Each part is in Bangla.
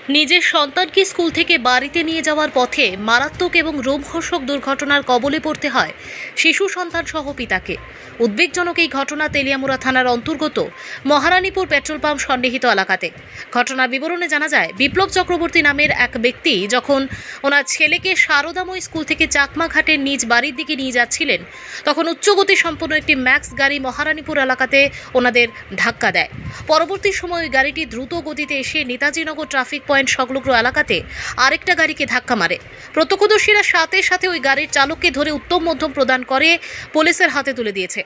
নিজের সন্তানকে স্কুল থেকে বাড়িতে নিয়ে যাওয়ার পথে মারাত্মক এবং রোমহর্ষক দুর্ঘটনার কবলে পড়তে হয় শিশু সন্তান সহ পিতাকে। উদ্বেগজনক এই ঘটনা তেলিয়ামুড়া থানার অন্তর্গত মহারানীপুর পেট্রোল পাম্প সন্নিহিত এলাকাতে। ঘটনার বিবরণে জানা যায়, বিপ্লব চক্রবর্তী নামের এক ব্যক্তি যখন ওনার ছেলেকে শারদাময় স্কুল থেকে চাকমাঘাটের নিজ বাড়ির দিকে নিয়ে যাচ্ছিলেন, তখন উচ্চগতি সম্পন্ন একটি ম্যাক্স গাড়ি মহারানীপুর এলাকাতে ওনাদের ধাক্কা দেয়। পরবর্তী সময় ওই গাড়িটি দ্রুত গতিতে এসে নেতাজিনগর ট্রাফিক পয়েন্ট সংলগ্ন এলাকাতে আরেকটা গাড়িকে ধাক্কা মারে। প্রত্যক্ষদর্শীরা সাথে সাথে ওই গাড়ির চালককে ধরে উত্তম মধ্যম প্রদান করে পুলিশের হাতে তুলে দিয়েছে।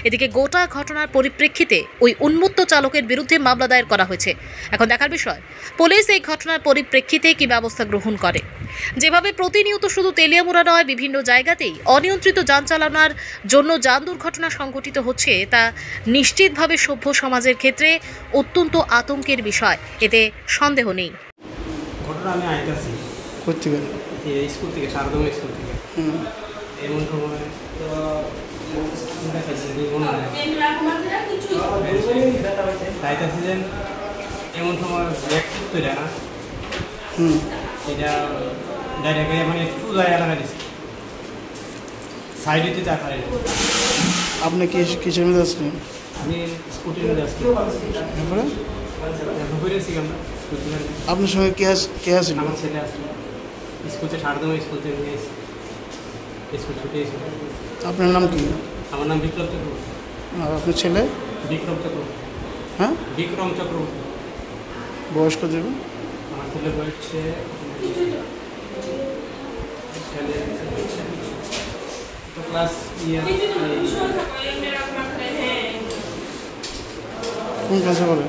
এদিকে গোটা ঘটনার পরিপ্রেক্ষিতে ওই উন্মত্ত চালকের বিরুদ্ধে মামলা দায়ের করা হয়েছে। এখন দেখার বিষয় পুলিশ এই ঘটনার পরিপ্রেক্ষিতে কি ব্যবস্থা গ্রহণ করে। যেভাবে প্রতিনিয়ত শুধু তেলিয়ামুড়া নয়, বিভিন্ন জায়গাতেই অনিয়ন্ত্রিত যান চালানোর জন্য যান দুর্ঘটনা সংঘটিত হচ্ছে, তা নিশ্চিতভাবে সভ্য সমাজের ক্ষেত্রে অত্যন্ত আতঙ্কের বিষয়, এতে সন্দেহ নেই। ঘটনা আমি আইতাছি কোথেকে? এই স্কুল থেকে, শারদাময় স্কুল থেকে। এমন সময় আইতাছি যে এমন সময় ব্যাকসিট তৈরি না, এটা ডাইরেক্ট মানে একটু জায়গা লাগা দিচ্ছে সাইডে দেখা যায়। আপনি কি কিসের মধ্যে আসলেন? আমি স্কুটির মধ্যে আসছি, তারপরে ঘুরেছি আমরা। আপনার সঙ্গে কে আসছিল? আমার ছেলে আসলো স্কুল থেকে, শারদাময় স্কুল থেকে নিয়ে এসেছি, স্কুল ছুটে এসেছিল। আপনার নাম কি? আমার নাম বিপ্লব চক্রবর্তী। আর আপনার ছেলে? বিক্রম চক্রবর্তী। হ্যাঁ, বিক্রম চক্রবর্তী। বয়স কত হবে? আমার ছেলে বলছে ক্লাস কোন ক্লাসে পড়ে?